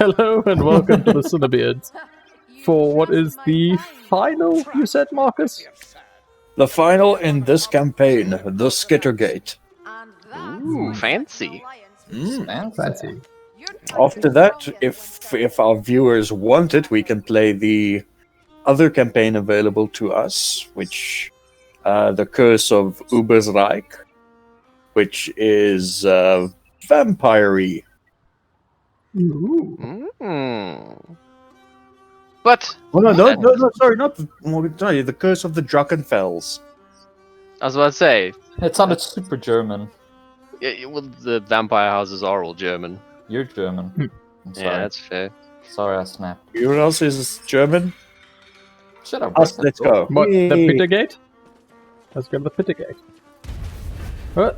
Hello and welcome to the CineBeards. For what is the final, you said, Marcus? The final in this campaign, the Skittergate. Ooh, fancy. Fancy. After that, if our viewers want it, we can play the other campaign available to us, which the Curse of Ubersreich, which is vampire-y. Ooh. But Oh, no, sorry, not the Curse of the Drachenfels. I was about to say, It sounded super German. well, the vampire houses are all German. You're German. I'm sorry. Yeah, that's fair. Sorry, I snapped. Who else is German? Should have Us, let's go. What, the Yay. Pittergate? Let's go to the Pittergate.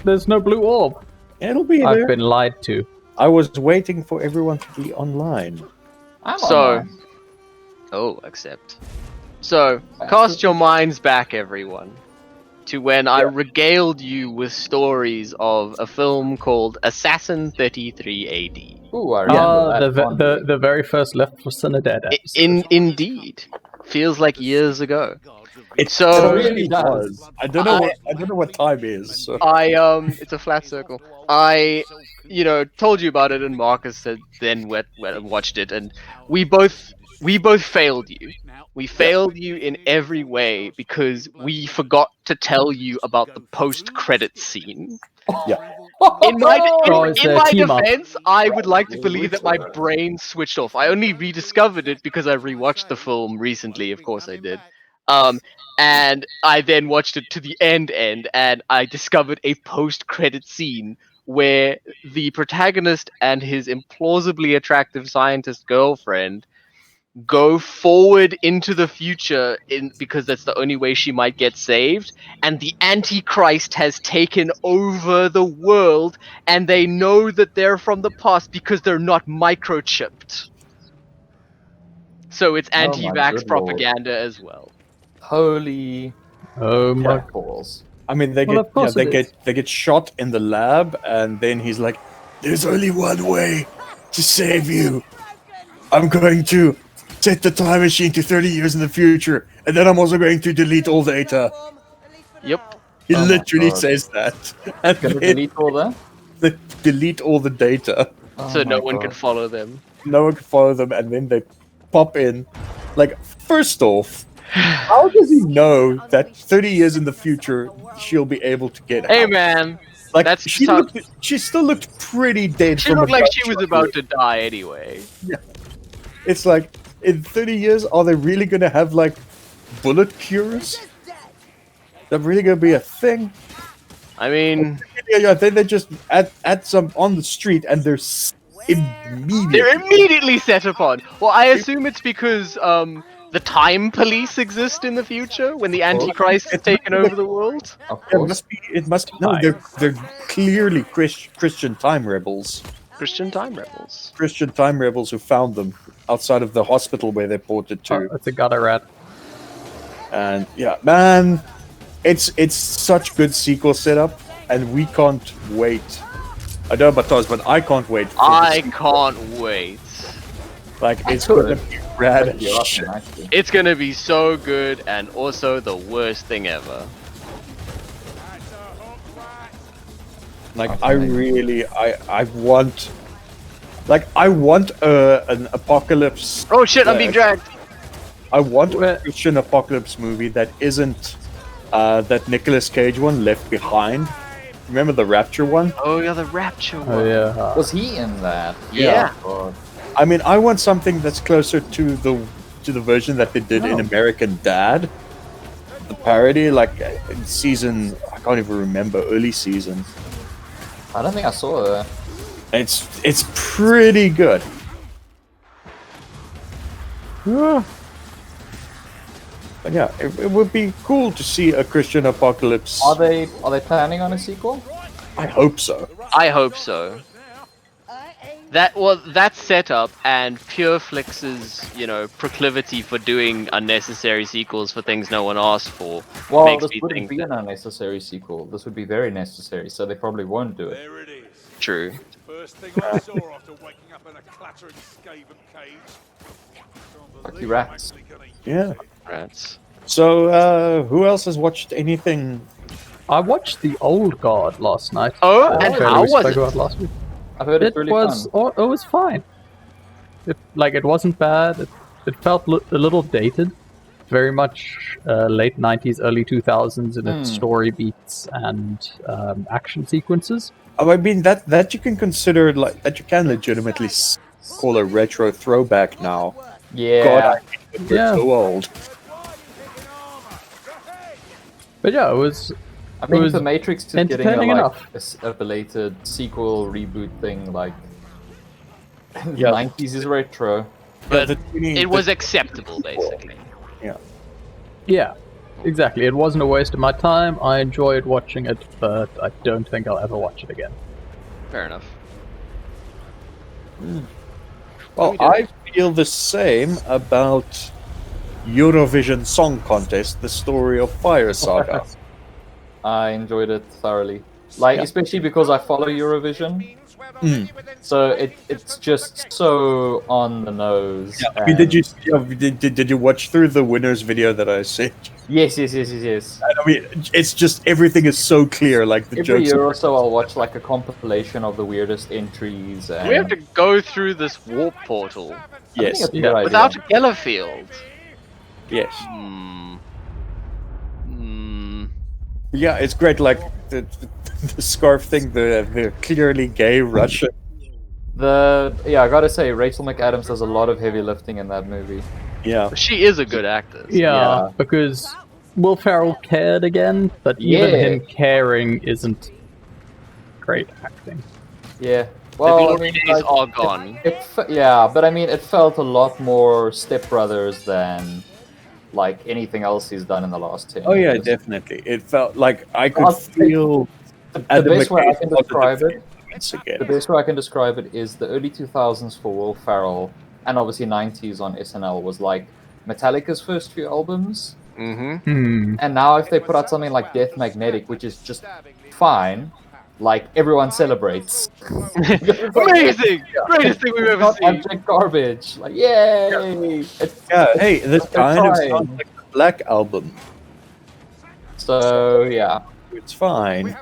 There's no blue orb. It'll be there. I've been lied to. I was waiting for everyone to be online. I'm So- online. Oh, accept. So, cast your minds back, everyone, to when I regaled you with stories of a film called Assassin 33 AD. Ooh, I remember that The very first Left for Cinetide episode. Indeed. Feels like years ago. It So- really does. I don't know what time is. So. It's a flat circle. I told you about it, and Marcus said then went and watched it, and we both failed you. We failed you in every way because we forgot to tell you about the post-credit scene. Yeah. In my it's a team up. defense, I would like to believe that my brain switched off. I only rediscovered it because I rewatched the film recently. Of course, I did. And I then watched it to the end, and I discovered a post-credit scene where the protagonist and his implausibly attractive scientist girlfriend go forward into the future because that's the only way she might get saved, and the Antichrist has taken over the world, and they know that they're from the past because they're not microchipped. So it's Oh my anti-vax good lord. propaganda as well. Holy Oh my balls. I mean, they Well, of course it is. they get shot in the lab, and then he's like, "There's only one way to save you. I'm going to set the time machine to 30 years in the future, and then I'm also going to delete all data." Yep. He Oh my literally God. says that. And Gonna then delete all that? they delete all the data. Oh So no my one God. can follow them. No one can follow them, and then they pop in. Like, first off, how does he know that 30 years in the future she'll be able to get Hey out? man, Like, that's she still looked pretty dead. she from looked a like she was gunshot about wound. to die anyway. It's like, in 30 years, are they really gonna have, like, bullet cures? That really gonna be a thing? I mean, Yeah, then they just add some on the street, and they're immediately... they're immediately set upon. Well, I assume it's because the time police exist in the future when the Antichrist has taken over the world. Of It course. must be. It must. No, they're clearly Christian time rebels. Christian time rebels. Christian time rebels who found them outside of the hospital where they ported to. Oh, it's a gutter rat. And yeah, man, it's such good sequel setup, and we can't wait. I don't know about Toz, but I can't wait. For the I sequel. can't wait. Like, it's could. gonna be rad as You're shit. awesome, actually. It's gonna be so good and also the worst thing ever. Like, Okay. I really, I want, like, I want an apocalypse. Oh shit, I'm being dragged. I want Where- a Christian apocalypse movie that isn't that Nicolas Cage one, Left Behind. Remember the Rapture one? Oh yeah, the rapture one. Oh yeah. Was he in that? Yeah. Oh, God. I mean, I want something that's closer to the version that they did in No. American Dad, the parody, like in season, I can't even remember, early season. I don't think I saw that. It's pretty good. But yeah, it would be cool to see a Christian apocalypse. Are they planning on a sequel? I hope so. I hope so. That setup and Pureflix's, proclivity for doing unnecessary sequels for things no one asked for Well, makes this me wouldn't think be an unnecessary sequel. This would be very necessary, so they probably won't do it. true. First thing I saw after waking up in a clattering Skaven cage. Lucky rats. Yeah. Rats. So, who else has watched anything? I watched The Old Guard last night. Oh, I and fairly how we was spoke it? about last week. I've heard it's really was fun. it was fine. It wasn't bad. It felt a little dated, very much late 90s, early 2000s in its story beats and action sequences. Oh, I mean that you can consider like that you can legitimately call a retro throwback now. Yeah. God, I think we're Yeah. so old. But yeah, it was. I mean, was The Matrix is getting entertaining enough. a belated sequel reboot thing. Like, Yeah. 90s is retro. But the tuning- it was acceptable, basically. Yeah. Yeah, exactly. It wasn't a waste of my time. I enjoyed watching it, but I don't think I'll ever watch it again. Fair enough. Well, I feel the same about Eurovision Song Contest: The Story of Fire Saga. I enjoyed it thoroughly. Like, especially because I follow Eurovision. So it's just so on the nose. I mean, did you watch through the winners video that I sent? Yes. I mean, it's just everything is so clear. Like the Every jokes. year or so, I'll watch like a compilation of the weirdest entries. And We have to go through this warp portal I think Yes. it's a good Yeah. idea. without Gellerfield. Yes. Yeah, it's great. Like the scarf thing, the clearly gay Russian. I gotta say, Rachel McAdams does a lot of heavy lifting in that movie. Yeah. She is a good actress. Yeah, because Will Ferrell cared again, but even Yeah. him caring isn't great acting. Yeah. The Well, I glory mean, days like, are gone. but I mean, it felt a lot more Step Brothers than like anything else he's done in the last 10 Oh yeah, years. definitely. It felt like I could Well, feel The Adam best way I McKay's can describe positive it, influence the again. best way I can describe it is the early 2000s for Will Ferrell, and obviously 90s on SNL was like Metallica's first few albums, Mm-hmm. and now if they put out something like Death Magnetic, which is just fine, like everyone celebrates. Amazing! Greatest thing we've ever Not seen. abject garbage. Like, yay! Yeah, hey, this they're kind of trying. sounds like the Black Album. So yeah, It's fine.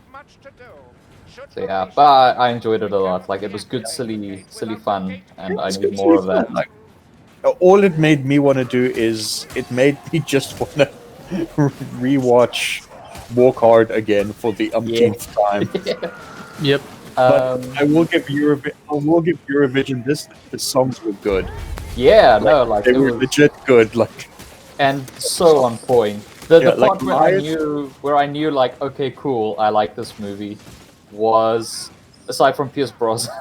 but I enjoyed it a lot. Like, it was good, silly fun, and I need more of that. Like, all it made me want to do is it made me just want to rewatch Walk Hard again for the umpteenth time. Yep. But I will give Eurovision this. The songs were good. Yeah, no, like They it were was, legit good. Like and so on point. The Yeah, like part where I knew like, okay, cool, I like this movie, was aside from Pierce Brosnan.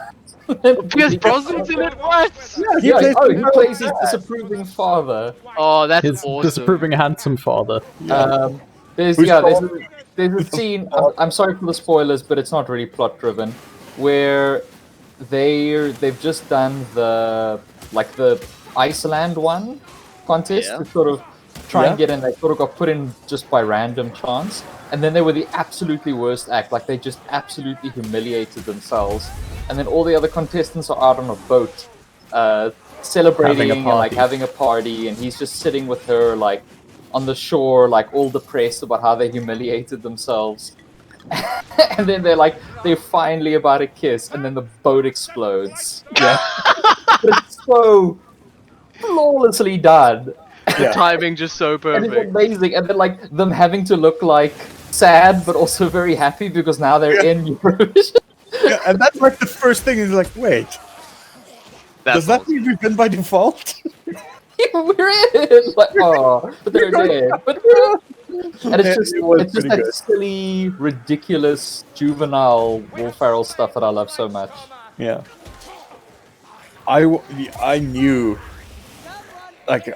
Pierce Brosnan's in it? What? He plays his disapproving father. Oh, that's His awesome. disapproving handsome father. There's Who's a scene. I'm sorry for the spoilers, but it's not really plot driven, where they've just done the Iceland one contest Yeah. to sort of try and get in. They sort of got put in just by random chance, and then they were the absolutely worst act. Like, they just absolutely humiliated themselves, and then all the other contestants are out on a boat, celebrating and like having a party, and he's just sitting with her like on the shore, like all depressed about how they humiliated themselves. And then they're finally about to kiss, and then the boat explodes. Yeah, it's so flawlessly done. The timing just so And it's perfect. amazing. And then like them having to look like sad but also very happy because now they're in Eurovision. yeah, and that's like the first thing is like, wait, does that awesome. mean we've been by default? We're in. Like, oh, but they're dead. But and it's just It was it's just pretty that good. silly, ridiculous, juvenile Will Ferrell stuff that I love so much. Yeah. I knew, like,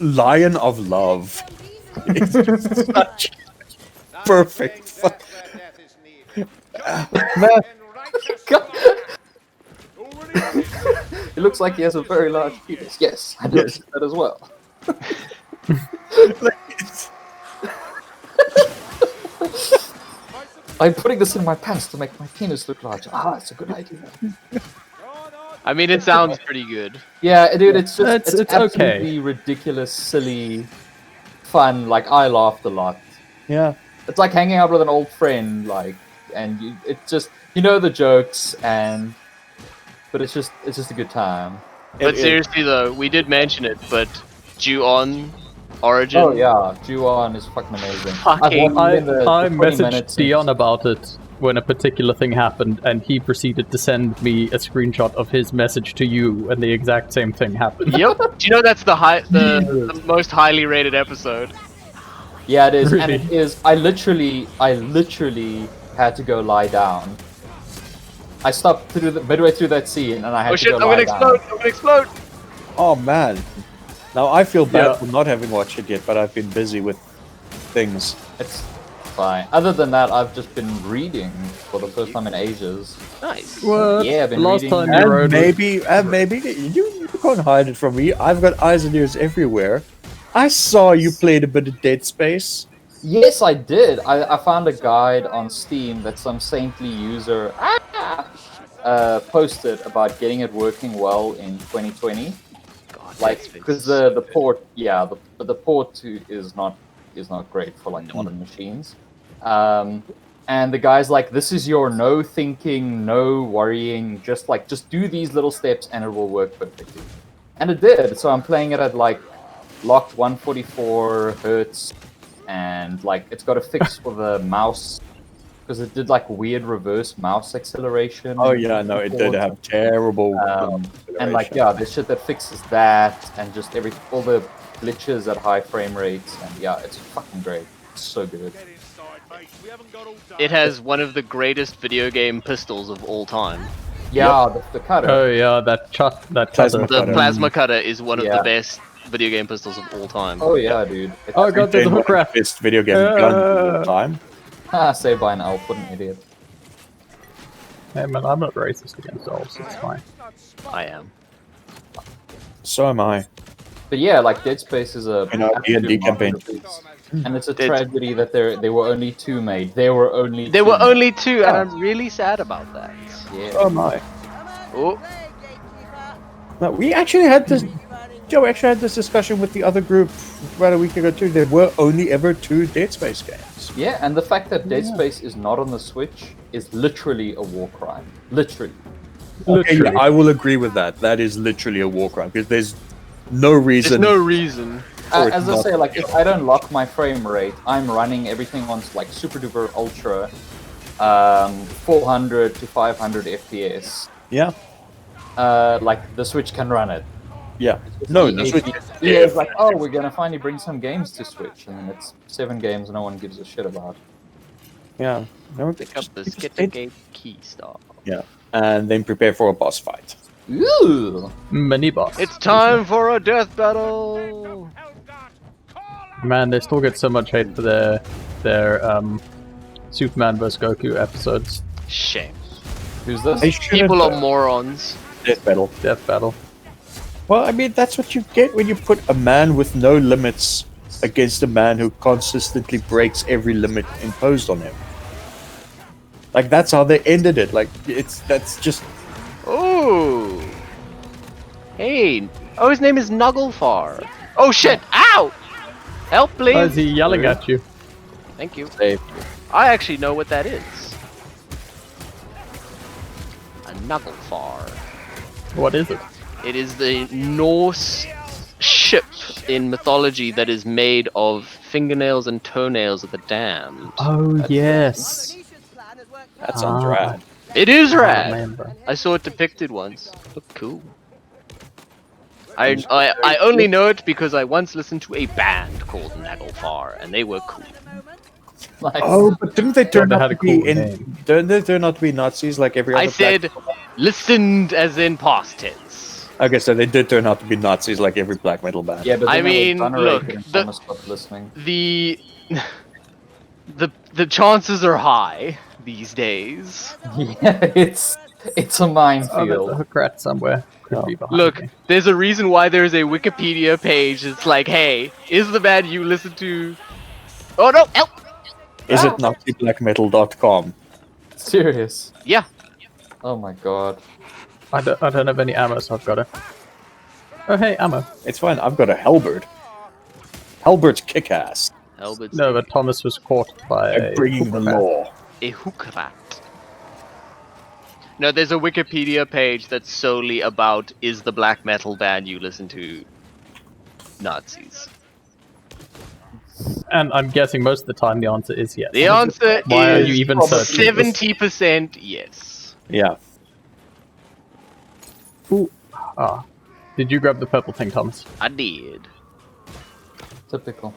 Lion of Love. It's just such perfect. Man, It looks like he has a very large penis. Yes, I noticed that as well. like, it's, I'm putting this in my pants to make my penis look large. Ah, it's a good idea. I mean, it sounds pretty good. Yeah, dude, it's just It's okay. absolutely ridiculous, silly, fun. Like I laughed a lot. Yeah. It's like hanging out with an old friend, like, and it's just the jokes, but it's just a good time. But seriously though, we did mention it, but Ju-on Origin. Oh yeah, Ju-on is fucking amazing. Fucking- I 20 messaged minutes Dion about it when a particular thing happened, and he proceeded to send me a screenshot of his message to you, and the exact same thing happened. Yep. Do you know that's the most highly rated episode? Yeah, it is, and Really? it is. I literally had to go lie down. I stopped midway through that scene, and I had Oh to shit! go I'm lie gonna down. explode! I'm gonna explode! Oh man. Now I feel bad Yeah. for not having watched it yet, but I've been busy with things. It's fine. Other than that, I've just been reading for the first time in ages. Nice. What? Yeah, I've been Last reading- time you And wrote maybe you can't hide it from me. I've got eyes and ears everywhere. I saw you played a bit of Dead Space. Yes, I did. I found a guide on Steam that some saintly user posted about getting it working well in 2020. God, Like, Dead Space because is the port, the port is not great for like modern machines. And the guy's like, this is your no thinking, no worrying, just do these little steps and it will work perfectly. And it did. So I'm playing it at like locked 144 hertz, and like it's got a fix for the mouse because it did like weird reverse mouse acceleration. Oh yeah, no, it did have terrible. And like there's shit that fixes that, and just all the glitches at high frame rates, and yeah, it's fucking great. It's so good. Get inside, mate. We haven't got all day. It has one of the greatest video game pistols of all time. Yeah, the cutter. Oh yeah, that Plasma cutter. The Cutter. plasma cutter is one of Yeah. the best video game pistols of all time. Oh yeah, dude. Oh god, there's a hook rat. Best video game gun of all time. Saved by an elf, what an idiot. Hey man, I'm not racist against elves, it's fine. I am. So am I. But yeah, like Dead Space is a In our absolute D&D campaign. masterpiece. And it's a tragedy that there were only two made. There were only There two were made. only two, and I'm really sad about that. Yeah. So am I. Oh, No, we actually had this. Joe actually had this discussion with the other group about a week ago too. There were only ever 2 Dead Space games. Yeah, and the fact that Dead Space is not on the Switch is literally a war crime. Literally. Okay, yeah, I will agree with that. That is literally a war crime because there's no there's reason. no reason. Or it's As I not- say, like if I don't lock my frame rate, I'm running everything on like super duper ultra, 400 to 500 FPS. Yeah, Like the Switch can run it. yeah. No, EA that's what. is like, oh, we're gonna finally bring some games to Switch, and then it's 7 games no one gives a shit about. Yeah. No, Pick up the it's- Skittergate key stop. Yeah, and then prepare for a boss fight. Ooh. Mini boss. It's time for a death battle. Man, they still get so much hate for their Superman vs Goku episodes. Shame. Who's this? They shouldn't, People are morons. Death battle. Death battle. Well, I mean, that's what you get when you put a man with no limits against a man who consistently breaks every limit imposed on him. Like that's how they ended it. Like that's just Oh. Hey. Oh, his name is Nugglefar. Oh shit! Ow! Help, please. Why is he yelling at you? Thank you. safe. I actually know what that is. A Nugglefar. What is it? It is the Norse ship in mythology that is made of fingernails and toenails of the damned. Oh yes. That sounds rad. It is Oh, rad. man, bro. I saw it depicted once. Looked cool. I only know it because I once listened to a band called Naglfar, and they were cool. Like, Oh, but didn't they turn they out had to a cool be name. Didn't they turn out to be Nazis like every other? I said listened as in past tense. Okay, so they did turn out to be Nazis like every black metal band. yeah, but I then they mean, were exonerated look, and the- someone stopped listening. The chances are high these days. Yeah, it's a Oh, there's a minefield. hook rat somewhere. Could be behind Look, me. there's a reason why there's a Wikipedia page that's like, hey, is the band you listen to... Oh no, help! Is it NaziBlackMetal.com? Serious? Yeah. Oh my god. I don't have any ammo, so I've got it. Oh, hey, ammo. It's fine. I've got a halberd. Halberd's kick-ass. Helbert's No, but Thomas was caught by I'm bringing the hookrat. law. a hookrat. No, there's a Wikipedia page that's solely about is the black metal band you listen to Nazis. And I'm guessing most of the time the answer is yes. The answer Why are is you even searching this? 70% yes. Yeah. Ooh. Ah. Did you grab the purple thing, Thomas? I did. Typical.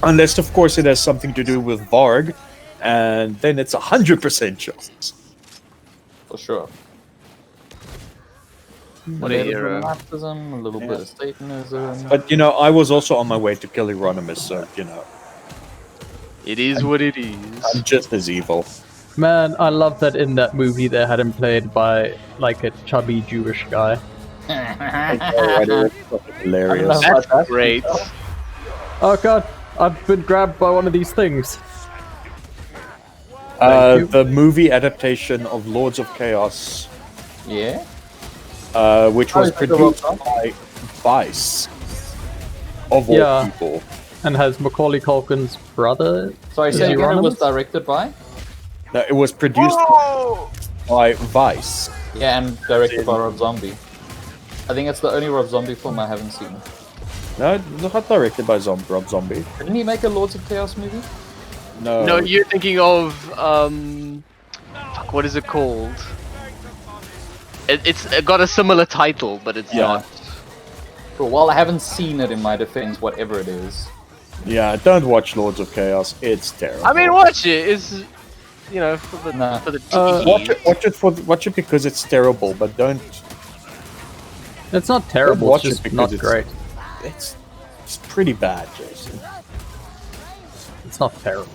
Unless, of course, it has something to do with Varg, and then it's 100% chance. For sure. What a hero. Nazism, a little bit of Satanism. But, you know, I was also on my way to kill Hieronymus, so, you know, It is what it is. I'm just as evil. Man, I love that in that movie they had him played by, like, a chubby Jewish guy. Hilarious. That's great. Oh god, I've been grabbed by one of these things. Thank you. The movie adaptation of Lords of Chaos, Yeah? which Oh, was is that the produced Rob by Vice, of all Yeah. people. And has Macaulay Culkin's brother. Sorry, Is say he again, it was Hieronymus? directed by? No, it was produced by Vice. Yeah, and directed by Rob Zombie. I think it's the only Rob Zombie film I haven't seen. No, not directed by Rob Zombie. Didn't he make a Lords of Chaos movie? No, No, you're thinking of fuck, what is it called? It's got a similar title, but it's Yeah. not. Cool. Well, I haven't seen it in my defense, whatever it is. Yeah, don't watch Lords of Chaos. It's terrible. I mean, watch it. It's for the Nah. for the watch it because it's terrible, but don't. It's not terrible, Watch it's it just because not it's- great. It's pretty bad, Jason. It's not terrible.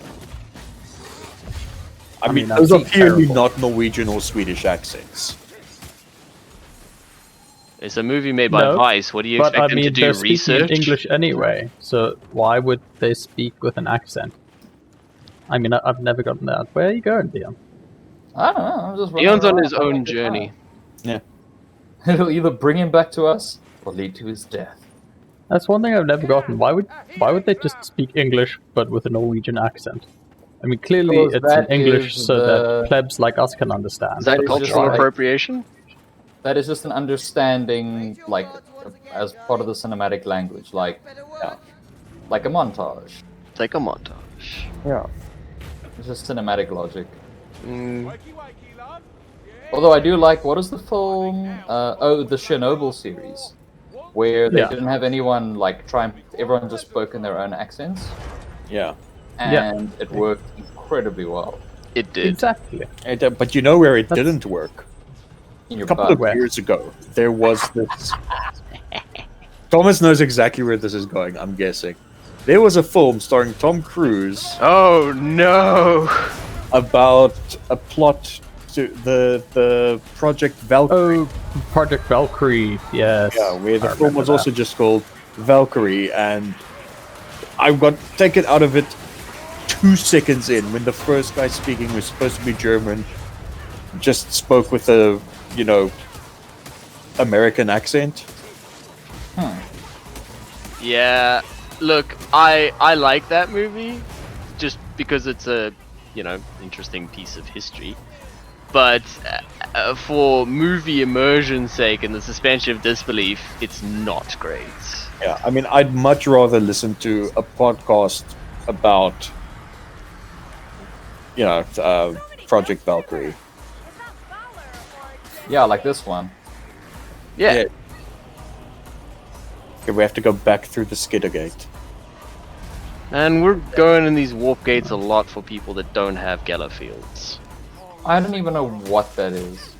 I mean, mean, those I've are seen clearly terrible. not Norwegian or Swedish accents. It's a movie made by No, Vice. What do you But expect I them mean, to do? they're speaking Research? English anyway, so why would they speak with an accent? I mean, I've never gotten that. Where are you going, Dion? I don't know, I'm just Leon's on running his around. own journey. Yeah. It'll either bring him back to us, or lead to his death. That's one thing I've never gotten. Why would they just speak English but with a Norwegian accent? I mean, clearly Because it's in that English is so the- that plebs like us can understand. Is that That is just cultural like- appropriation? That is just an understanding, like, as part of the cinematic language, like a montage. It's like a montage. Yeah. It's just cinematic logic. Mm, Wakey, wakey, love. Although I do like, what is the film? The Chernobyl series, where they Yeah. didn't have anyone everyone just spoke in their own accents, Yeah. and it worked incredibly well. it did. Exactly. But you know where it That's- didn't work? In A your couple butt. of years ago, there was this. Thomas knows exactly where this is going, I'm guessing. There was a film starring Tom Cruise Oh no! about a plot to the Project Valkyrie. Oh, Project Valkyrie, yes. Yeah, where the I film was remember also just called Valkyrie, and I got taken out of it 2 seconds in when the first guy speaking, was supposed to be German, just spoke with a, American accent. Yeah, look, I like that movie, just because it's a, interesting piece of history. But for movie immersion's sake and the suspension of disbelief, it's not great. Yeah, I mean, I'd much rather listen to a podcast about, Project Valkyrie. Yeah, like this one. Yeah. Yeah. Okay, we have to go back through the Skidder Gate. And we're going in these warp gates a lot for people that don't have Geller fields. I don't even know what that is.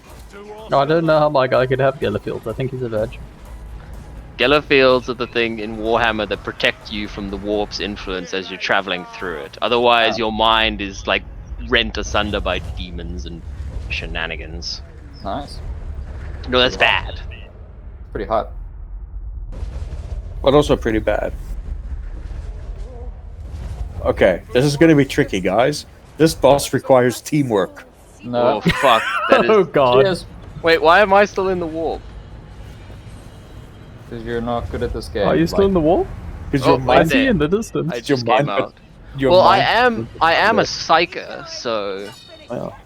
No, I don't know how my guy could have Gellerfields. I think he's a virgin. Geller fields are the thing in Warhammer that protect you from the warp's influence as you're traveling through it. Otherwise, your mind is like rent asunder by demons and shenanigans. Nice. No, that's bad. Pretty hot. But also pretty bad. Okay, this is going to be tricky, guys. This boss requires teamwork. No. Oh fuck! That is. Oh god. Cheers. Wait, why am I still in the warp? Because you're not good at this game. Are you still in the wall? Because Oh, your my I mind, see there. in the distance. I your just came mind- out. your Well, I mind- am a psyker, so Well,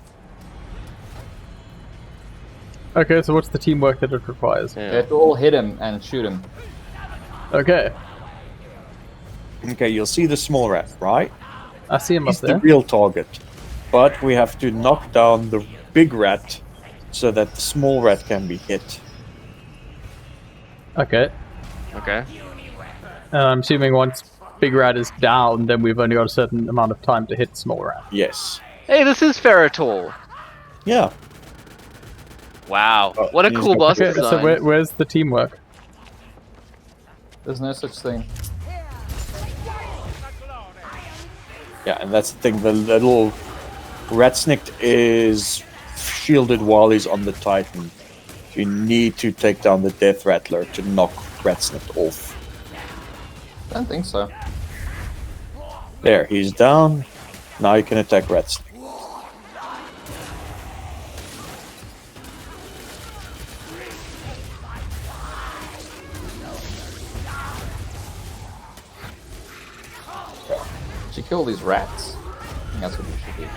Okay, so what's the teamwork that it requires? You yeah. have to all hit him and shoot him. Okay, okay, you'll see the small rat, right? I see him He's up the there. real target. But we have to knock down the big rat so that the small rat can be hit. Okay, Okay. and I'm assuming once Big Rat is down, then we've only got a certain amount of time to hit Small Rat. Yes. Hey, this is Ferritor. Yeah. Wow, Oh, what a he's cool got- boss Okay, design. so where's the teamwork? There's no such thing. Yeah, and that's the thing. The little Ratsnick is shielded while he's on the Titan. You need to take down the Death Rattler to knock Ratsnick off. I don't think so. There, he's down. Now you can attack Ratsnick. Should kill these rats. I think that's what we should do.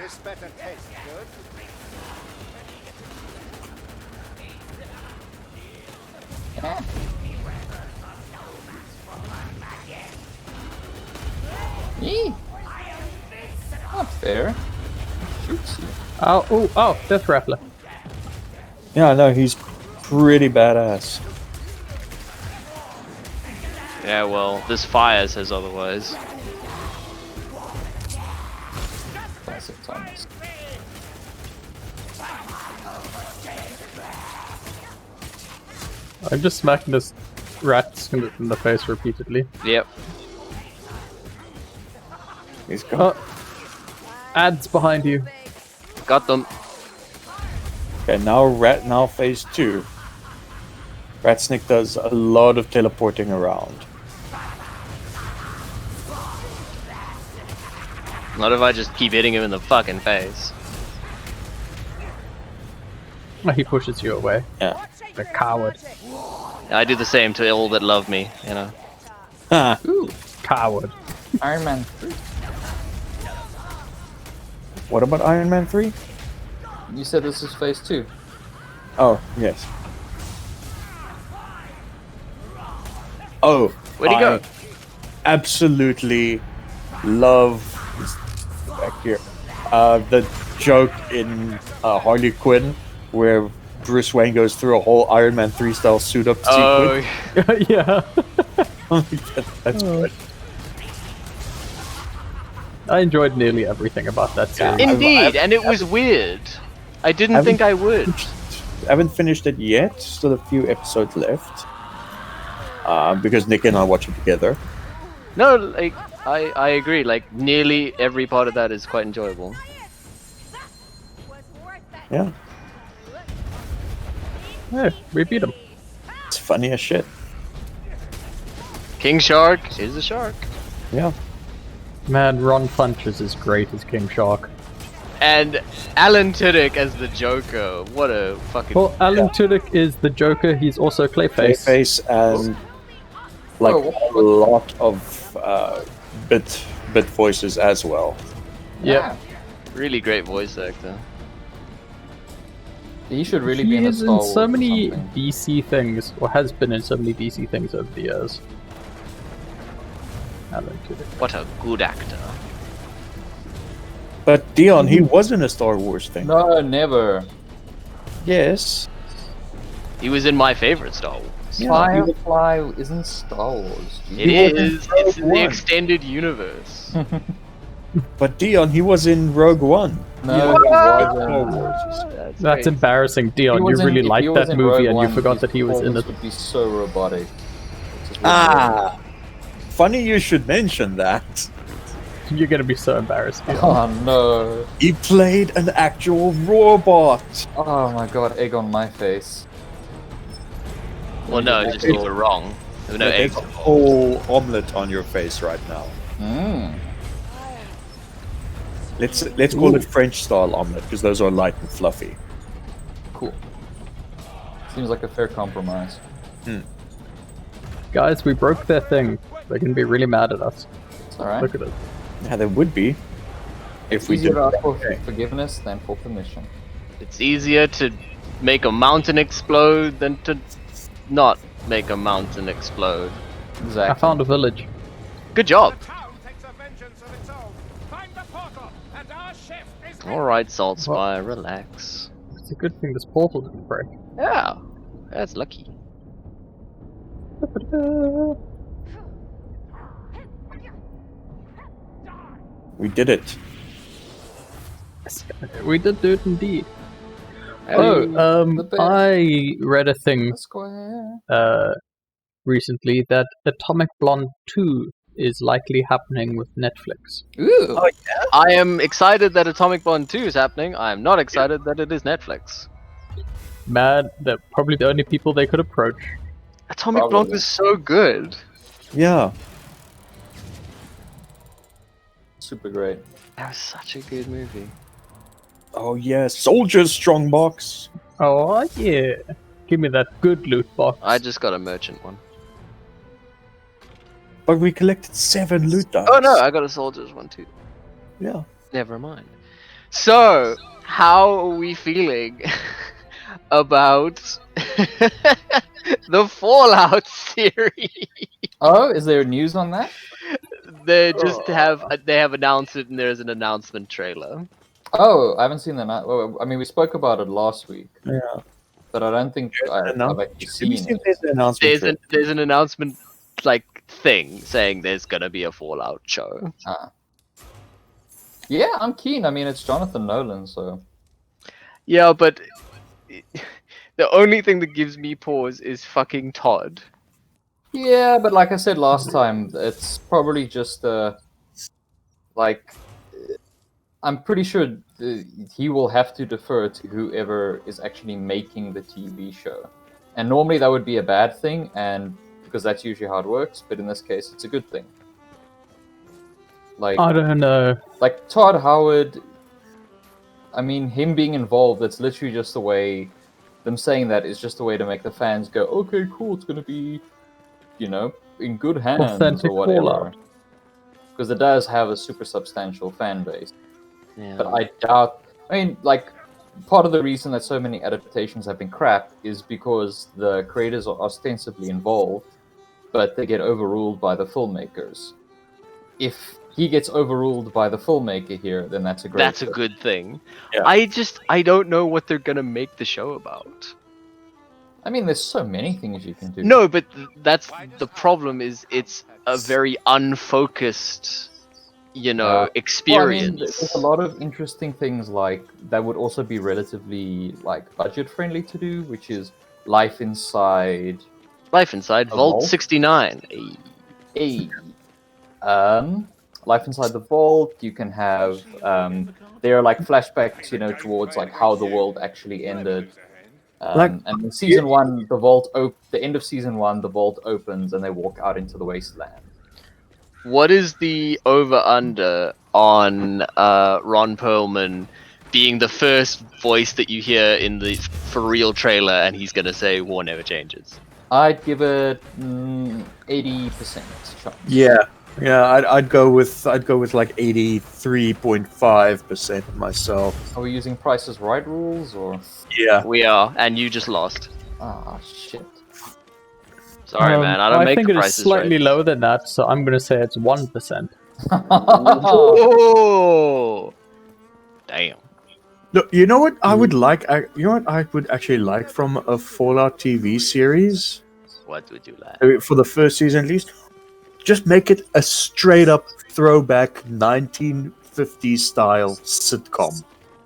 This better taste good. Yeah. Yee. Not fair. Shoots you. Oh, Death Rattler. Yeah, no, he's pretty badass. Yeah, well, this fire says otherwise. Classic Thomas. I'm just smacking this rat in the face repeatedly. Yep. He's gone. Oh, ads behind you. Got them. Okay, now phase 2. Ratsnick does a lot of teleporting around. Not if I just keep hitting him in the fucking face. Oh, he pushes you away. Yeah. The coward. I do the same to all that love me, you know. Ha! Ooh, coward. Iron Man 3. What about Iron Man 3? You said this is phase 2. Oh, yes. Oh, Where'd he go? Absolutely love back here. The joke in Harley Quinn where Bruce Wayne goes through a whole Iron Man 3 style suit up Oh, sequence. Yeah. That's good. I enjoyed nearly everything about that series. indeed, and it was weird. I didn't Haven't- think I would. I haven't finished it yet. Still a few episodes left. Because Nick and I watch it together. No, like, I agree. Like, nearly every part of that is quite enjoyable. Yeah, Yeah, we beat him. it's funny as shit. King Shark is a shark. Yeah. Man, Ron Funches is great as King Shark. And Alan Tudyk as the Joker. What a fucking... Well, Alan Tudyk is the Joker. He's also Clayface. Clayface and like Oh, a lot of bit voices as well. Yeah. Really great voice actor. He should really He be in a is Star in Wars so or many something. DC things, or has been in so many DC things over the years. Alan Tudyk. What a good actor. But Dion, he was in a Star Wars thing. No, never. Yes. He was in my favorite Star Wars. Yeah, Firefly isn't Star Wars. It He was in is. It's in the Rogue One. extended universe. But Dion, he was in Rogue One. No, You he know, wasn't. Star Wars. That's embarrassing, Dion. He You was in- really if he liked was that in movie Rogue and you One, forgot his that he was in performance it. would be so robotic. Which is really Ah, funny you should mention that. You're gonna be so embarrassed, weird. Dion. Oh no. He played an actual robot. Oh my god, egg on my face. Well, no, just you were wrong. No There's eggs a involved. whole omelet on your face right now. Mmm. Let's call it French style omelet because those are light and fluffy. Cool. Seems like a fair compromise. Guys, we broke their thing. They're gonna be really mad at us. It's alright. Look at it. Yeah, there would be if we Easier did. to ask for forgiveness than for permission. It's easier to make a mountain explode than to not make a mountain explode. Exactly. I found a village. Good job. The town takes a vengeance of its own. Find the portal, and our ship is Alright, Salt Spire, relax. It's a good thing this portal didn't break. Yeah, that's lucky. We did it. We did do it indeed. Oh, the bear. I read a thing The square. recently that Atomic Blonde 2 is likely happening with Netflix. Ooh. I am excited that Atomic Blonde 2 is happening. I am not excited that it is Netflix. Man, they're probably the only people they could approach. Atomic Probably. Blonde was so good. Yeah. Super great. That was such a good movie. Oh yeah, soldiers strongbox. Oh yeah, give me that good loot box. I just got a merchant one. But we collected 7 loot dice. Oh no, I got a soldier's one too. Yeah. Never mind. So, how are we feeling about the Fallout series? Oh, is there news on that? They just have announced it, and there's an announcement trailer. Oh, I haven't seen that. Well, I mean, we spoke about it last week, Yeah. but I don't think I've actually Let me seen see if it. there's an announcement. There's an announcement thing saying there's gonna be a Fallout show. Yeah, I'm keen. I mean, it's Jonathan Nolan, so Yeah, but the only thing that gives me pause is fucking Todd. yeah. But like I said last time, it's probably just like I'm pretty sure he will have to defer to whoever is actually making the TV show, and normally that would be a bad thing, and because that's usually how it works. But in this case, it's a good thing. Like I don't know. like Todd Howard, I mean, him being involved, it's literally just a way, them saying that is just a way to make the fans go, okay, cool, it's gonna be, you know, in good hands Authentic or whatever. Fallout. Because it does have a super substantial fan base. Yeah. But I doubt, I mean, like, part of the reason that so many adaptations have been crap is because the creators are ostensibly involved, but they get overruled by the filmmakers. If he gets overruled by the filmmaker here, then that's a great That's a thing. good thing. Yeah. I don't know what they're gonna make the show about. I mean, there's so many things you can do. No, but that's the problem. Is it's a very unfocused, experience. Well, I mean, there's a lot of interesting things like that would also be relatively like budget friendly to do, which is Life Inside. Life Inside A Vault vault? 69. A. Life Inside the Vault. You can have there are like flashbacks, towards like how the world actually ended. And in season one, the end of season one, the vault opens and they walk out into the wasteland. What is the over/under on Ron Perlman being the first voice that you hear in the for real trailer, and he's gonna say "War never changes"? I'd give it 80% chance. Yeah. I'd go with like 83.5% myself. Are we using Price is Right rules or? Yeah. We are, and you just lost. Ah, shit. Sorry, man. I don't make think the it is prices slightly right. lower than that, so I'm gonna say it's 1%. Oh, damn. Look, you know what I would like? You know what I would actually like from a Fallout TV series? What would you like? I mean, for the first season at least? Just make it a straight up throwback 1950s style sitcom.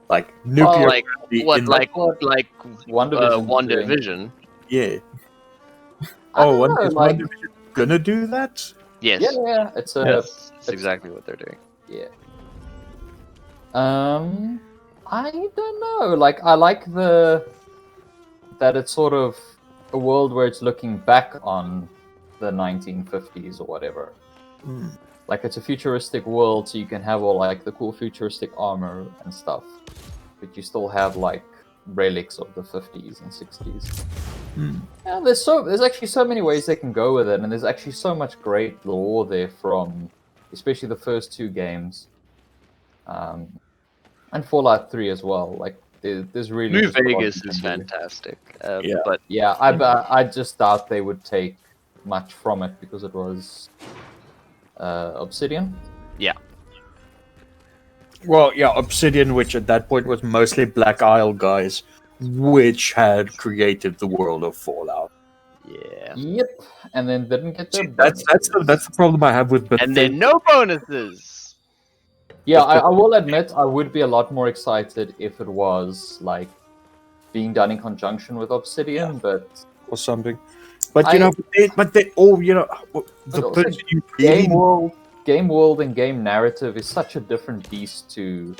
Like nuclear. Like what? in- Like WandaVision. WandaVision? Yeah. I Oh, don't know, is like- WandaVision gonna do that? Yes. Yeah, it's a Yes. That's exactly what they're doing. yeah. I don't know. Like, I like that it's sort of a world where it's looking back on the 1950s or whatever. Like, it's a futuristic world, so you can have all like the cool futuristic armor and stuff, but you still have like relics of the 50s and 60s. Yeah, there's actually so many ways they can go with it, and there's actually so much great lore there from, especially the first 2 games, and Fallout 3 as well. Like, there's really New just a lot Vegas you can is do. fantastic. Yeah. But Yeah, I just doubt they would take much from it because it was Obsidian. yeah, Well, yeah, Obsidian, which at that point was mostly Black Isle guys, which had created the world of Fallout. yeah. Yep, and then didn't get their See, that's the problem I have with Bethesda. And then no bonuses. Yeah, I will admit I would be a lot more excited if it was like being done in conjunction with Obsidian, but or something. But you know, they all, you know, the also person you really game world and game narrative is such a different beast to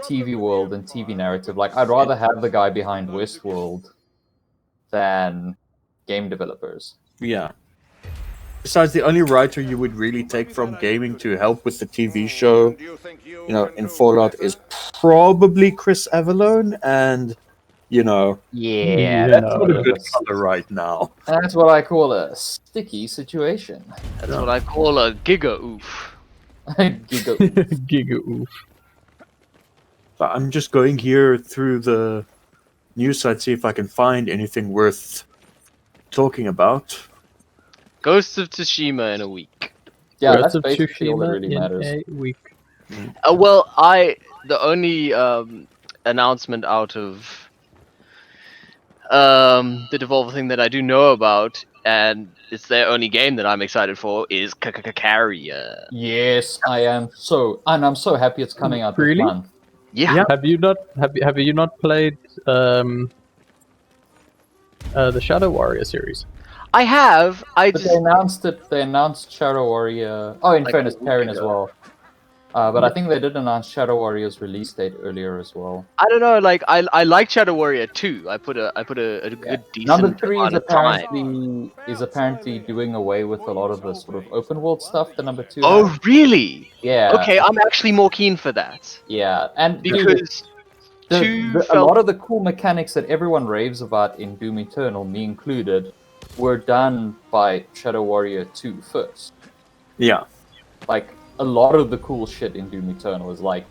TV world and TV narrative. Like, I'd rather have the guy behind Westworld than game developers. Yeah. Besides, the only writer you would really take from gaming to help with the TV show, you know, in Fallout is probably Chris Avellone, and you know, Yeah, Yeah. that's not what a it good is. color right now. That's what I call a sticky situation. That's what I call a giga oof. Giga- Giga oof. But I'm just going here through the news site, see if I can find anything worth talking about. Ghost of Tsushima in a week. yeah, Ghost that's of basically all that Tsushima really in matters. a week. Well, the only announcement out of the Devolver thing that I do know about, and it's their only game that I'm excited for, is Carrier. Yes, I'm so happy it's coming out Really? this month. Yeah. Have you not played the Shadow Warrior series? I have. I But just they announced it. They announced Shadow Warrior. Oh, in Like fairness, a week Carrion as ago. well. But I think they did announce Shadow Warrior's release date earlier as well. I don't know. Like I like Shadow Warrior 2. I put a good decent Number 3 is amount of time. apparently doing away with a lot of the sort of open world stuff. The number 2. Oh has. really? Yeah. Okay, I'm actually more keen for that Yeah, and dude, because two a felt lot of the cool mechanics that everyone raves about in Doom Eternal, me included, were done by Shadow Warrior 2 first. Yeah. Like, a lot of the cool shit in Doom Eternal is like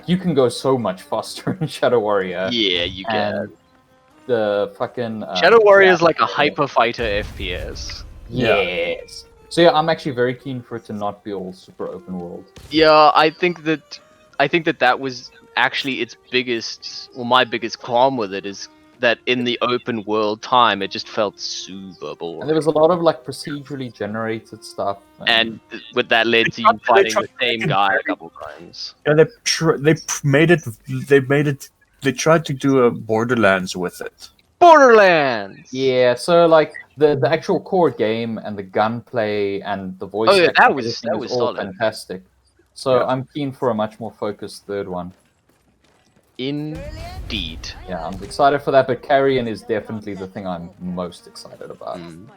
you can go so much faster in Shadow Warrior. yeah, you And can. the fucking Shadow Warrior is like a yeah. hyper fighter FPS. Yes. So yeah, I'm actually very keen for it to not be all super open world. Yeah, I think that was actually its biggest, well, my biggest qualm with it is that in the open world time, it just felt super boring. And there was a lot of like procedurally generated stuff. And with that led to you fighting the same guy a couple times. Yeah, they tried to do a Borderlands with it. Borderlands! yeah, so like the actual core game and the gunplay and the voice Oh, yeah, acting, that was everything is all solid. fantastic. So Yeah. I'm keen for a much more focused third one. Indeed. Yeah, I'm excited for that, but Carrion is definitely the thing I'm most excited about. Mm.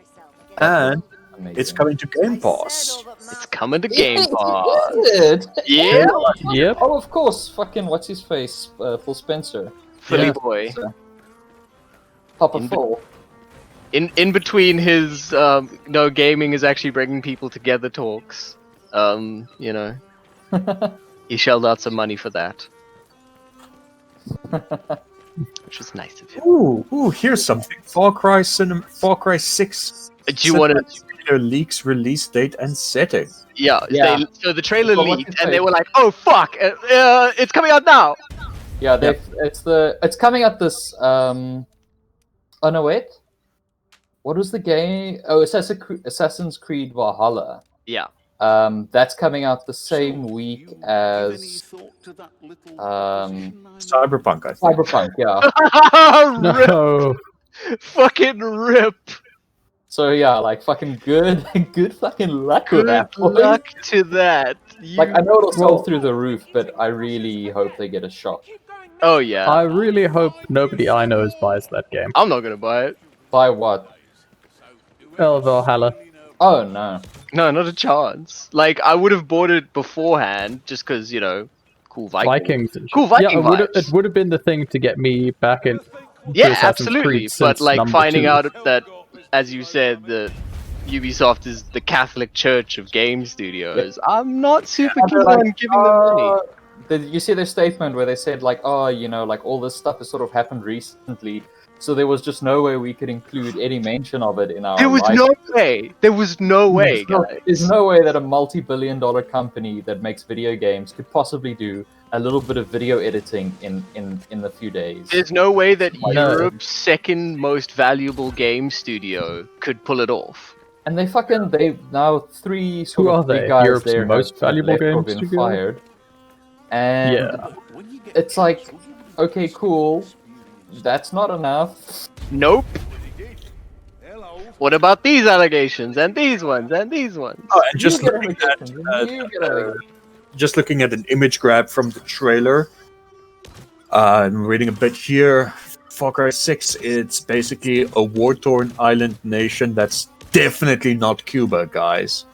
And Amazing. it's coming to Game Pass. It's coming to Game Pass. Is it? Yeah, Yep. Oh, of course. Fucking what's his face? Phil Spencer. Philly Yeah. boy. Papa In- Phil. In between his no gaming is actually bringing people together talks, you know, he shelled out some money for that, which was nice of him. Ooh, here's something. Far Cry 6 Do you want to? leaks release date and setting. Yeah. Yeah. So the trailer But what leaked, did and they- they were like, "Oh fuck, it's coming out now." Yeah, it's coming out this. Oh no, wait. What was the game? Oh, Assassin's Creed Valhalla. Yeah. That's coming out the same week as Cyberpunk, I think. Cyberpunk. Yeah. Rip, No. fucking rip. So yeah, like fucking good fucking luck with Good that. boy. luck to that. Like I know it'll sell Well- through the roof, but I really hope they get a shot. Oh yeah. I really hope nobody I know buys that game. I'm not gonna buy it. Buy what? Oh, Valhalla. Oh no. No, not a chance. Like, I would have bought it beforehand, just because, cool Vikings and shit. Cool Viking it vibes. would have been the thing to get me back in to Yeah, Assassin's absolutely. Creed But, since like, number finding 2. out that, as you said, the Ubisoft is the Catholic Church of game studios, I'm not super And keen they're like, on giving them money. Did you see their statement where they said like, oh, like all this stuff has sort of happened recently, so there was just no way we could include any mention of it in our There was life. no way. There was no way, There's guys. no way that a multi-billion-dollar company that makes video games could possibly do a little bit of video editing in a few days. There's no way that No. Europe's second most valuable game studio could pull it off. And they now 3 sort Who of are big they? guys Europe's there most have valuable left or game been studio? fired. And Yeah. it's like, okay, cool. That's not enough. Nope. What about these allegations and these ones and these ones? Oh, and just You get looking allegations, at, you get allegations. just looking at an image grab from the trailer. I'm reading a bit here. Far Cry 6, it's basically a war-torn island nation that's definitely not Cuba, guys.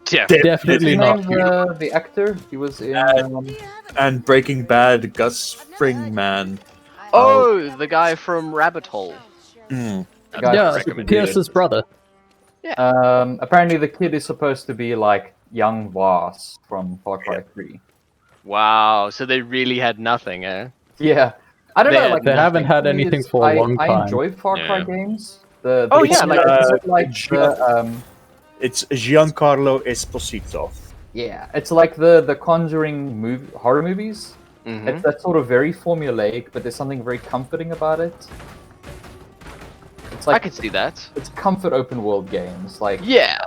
Definitely His not. name, the actor, he was in. And Breaking Bad, Gus Fringman. Oh, the guy from Rabbit Hole. Hmm. That's Guy- not Yeah, recommended. Pierce's brother. Apparently, the kid is supposed to be like young Voss from Far Cry 3. Wow, so they really had nothing, eh? Yeah, I don't They know. had Like They haven't had the thing anything is, for a long I time. enjoy Far Cry Yeah. games. Oh, yeah, like- It's Giancarlo Esposito. Yeah, it's like the Conjuring horror movies. Mhm. It's that sort of very formulaic, but there's something very comforting about it. It's I like could see that. it's comfort open world games. Like Yeah.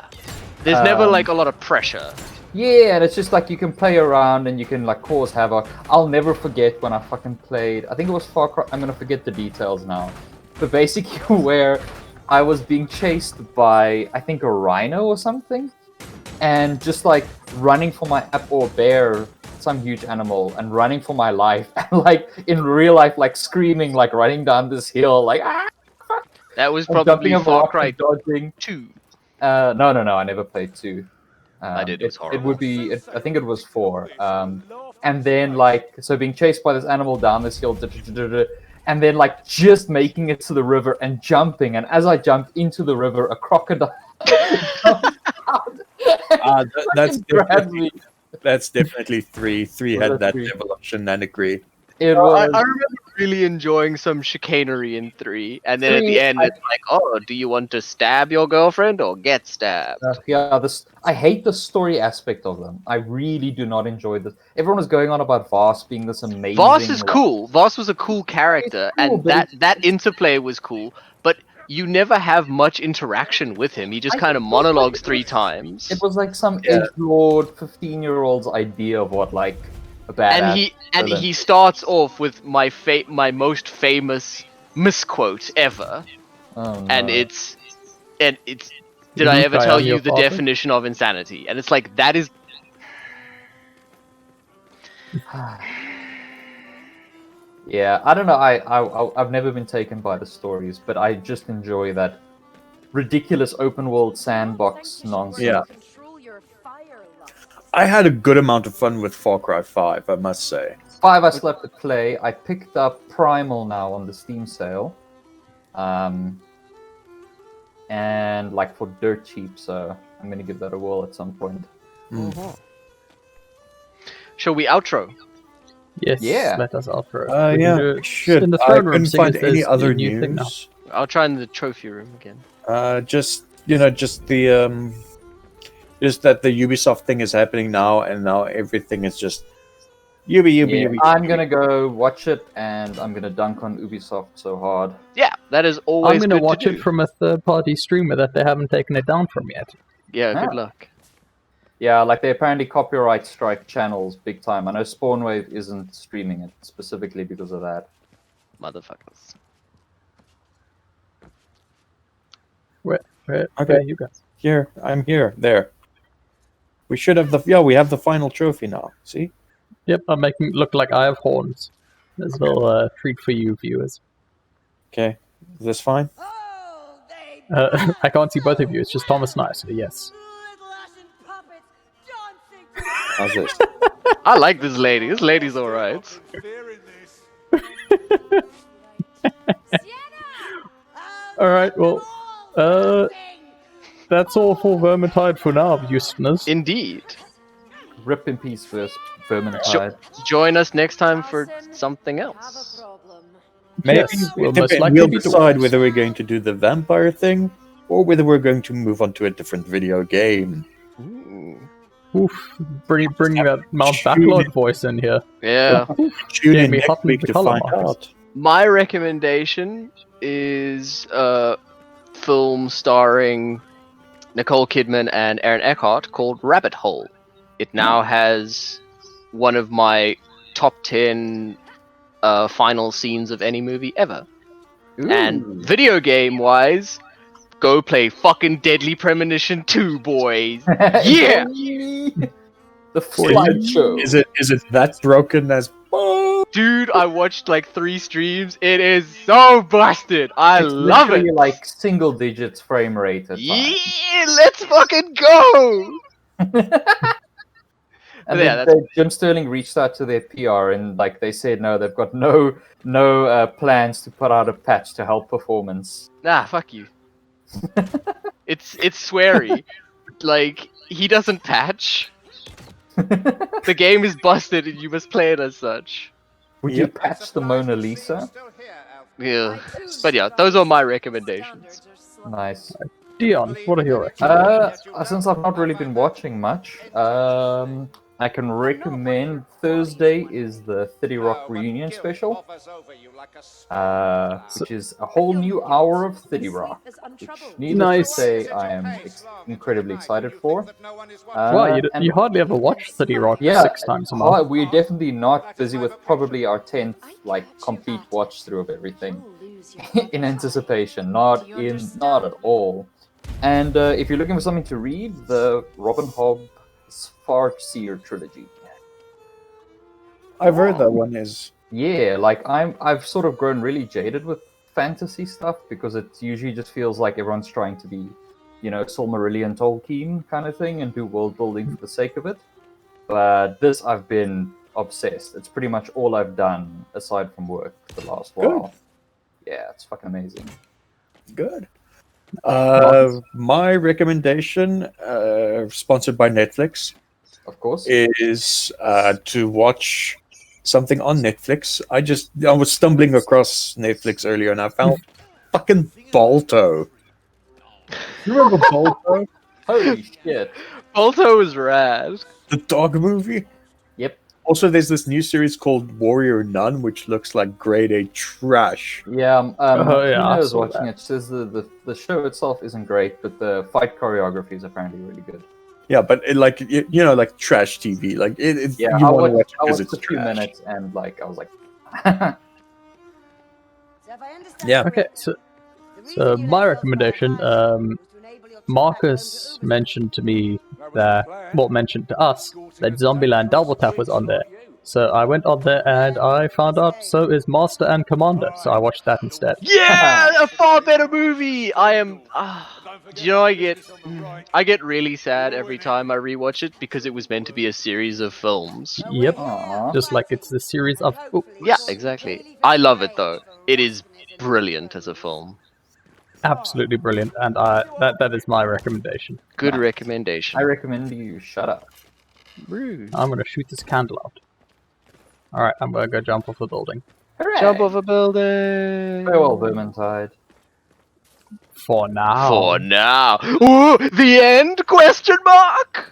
There's never Um, like a lot of pressure. yeah, and it's just like you can play around and you can like cause havoc. I'll never forget when I fucking played. I think it was Far Cry. I'm gonna forget the details now, but basically where I was being chased by I think a rhino or something, and just like running for my or bear, some huge animal, and running for my life, and like in real life, like screaming, like running down this hill, like ah, That was and probably jumping over Far rocks Cry and dodging. 2. No, I never played 2. I did, it was It horrible. would be, I think it was 4. And then like, so being chased by this animal down this hill, and then like just making it to the river and jumping. And as I jumped into the river, a crocodile jumped out and That's grabbed definitely, me. that's definitely 3. 3 Was had that that 3? level of shenanigan. It I was. remember really enjoying some chicanery in 3, and then at 3, the end it's like, oh, do you want to stab your girlfriend or get stabbed? Yeah, I hate the story aspect of them. I really do not enjoy this. Everyone was going on about Voss being this amazing. Voss is like- cool. Voss was a cool character, He's cool, and but that interplay was cool. But you never have much interaction with him. He just I kind of think it was like- monologues 3 times. It was like some edgelord 15-year-old's idea of what like a badass. And villain. he starts off with my most famous misquote ever, Oh, no. and it's did You I mean ever I tell am you your the father? definition of insanity? And it's like that is Yeah, I don't know. I've never been taken by the stories, but I just enjoy that ridiculous open world sandbox nonsense. Yeah. Control your fire lust. I had a good amount of fun with Far Cry 5, I must say. 5 I still have to play. I picked up Primal now on the Steam sale, and like for dirt cheap. So I'm gonna give that a whirl at some point. shall we outro? Yes, Yeah. let us outro. We can Yeah, do we it should. in the I throne room, couldn't seeing find as any there's a other new thing now. news. I'll try in the trophy room again. Just the just that the Ubisoft thing is happening now, and now everything is just Ubi. Yeah, I'm gonna go watch it, and I'm gonna dunk on Ubisoft so hard. Yeah, that is always I'm going to good watch do. it from a third-party streamer that they haven't taken it down from yet. Yeah, Ah. good luck. Yeah, like they apparently copyright strike channels big time. I know Spawnwave isn't streaming it specifically because of that. Motherfuckers. Where Okay. you guys? Here, I'm here. There. We should have we have the final trophy now. See? Yep, I'm making it look like I have horns. There's a little treat for you, viewers. Okay. Is this fine? I can't see both of you. It's just Thomas and I. So yes. How's this? I like this lady. This lady's alright. Fear in this. All right. Well, that's all for Vermintide for now, listeners. Indeed. Rip in peace first, Vermintide. Join us next time for something else. Maybe Yes, we'll most we'll likely be decide dwarves. whether we're going to do the vampire thing or whether we're going to move on to a different video game. Oof, bring that Mount Tune Backlog in. voice in here. Yeah. Tune Gave in me next hot and week to colour find markers. out. My recommendation is a film starring Nicole Kidman and Aaron Eckhart called Rabbit Hole. It now has one of my top 10 final scenes of any movie ever. And video game wise, go play fucking Deadly Premonition 2, boys. Yeah! The slideshow. Is it that broken as? Dude, I watched like 3 streams. It is so busted. I It's love it. literally like single digits frame rate at times. Yeah, let's fucking go. And Yeah, then Jim Sterling reached out to their PR and like they said no, they've got no plans to put out a patch to help performance. Nah, fuck you. It's sweary. Like, he doesn't patch. The game is busted and you must play it as such. Would you patch the Mona Lisa? Yeah. But yeah, those are my recommendations. Nice. Dion, what are your recommendations? Since I've not really been watching much, I can recommend Thursday is the 30 Rock reunion special, which is a whole new hour of 30 Rock, which needless to say I am incredibly excited for. Wow, you hardly ever watch 30 Rock 6 times a month. We're definitely not busy with probably our 10th complete watch through of everything in anticipation, not at all. And if you're looking for something to read, the Robin Hobb Farseer trilogy. I've heard that one is. Yeah, I've sort of grown really jaded with fantasy stuff because it usually just feels like everyone's trying to be, Silmarillion Tolkien kind of thing and do world building for the sake of it. But this I've been obsessed. It's pretty much all I've done aside from work for the last while. Yeah, it's fucking amazing. Good. My recommendation, sponsored by Netflix, of course, is to watch something on Netflix. I was stumbling across Netflix earlier and I found fucking Balto. You remember Balto? Holy shit. Balto is rad. The dog movie? Yep. Also, there's this new series called Warrior Nun, which looks like grade A trash. Yeah, I was saw watching that. it. Says the show itself isn't great, but the fight choreography is apparently really good. Yeah, but like trash TV. Like Yeah, you I want to watch it watched because it's a few trash. minutes and I was like, Yeah. Okay, so my recommendation, Marcus mentioned to me mentioned to us that Zombieland Double Tap was on there. So I went on there and I found out so is Master and Commander, so I watched that instead. Yeah, a far better movie. I am. Do you know I get really sad every time I rewatch it because it was meant to be a series of films. Yep, Aww. just like it's the series of... Yeah, exactly. I love it though. It is brilliant as a film. Absolutely brilliant, and that is my recommendation. Good recommendation. I recommend you shut up. Rude. I'm gonna shoot this candle out. Alright, I'm gonna go jump off the building. Hooray! Jump off a building. Farewell, Vermintide. For now. For now. Ooh, the end? Question mark.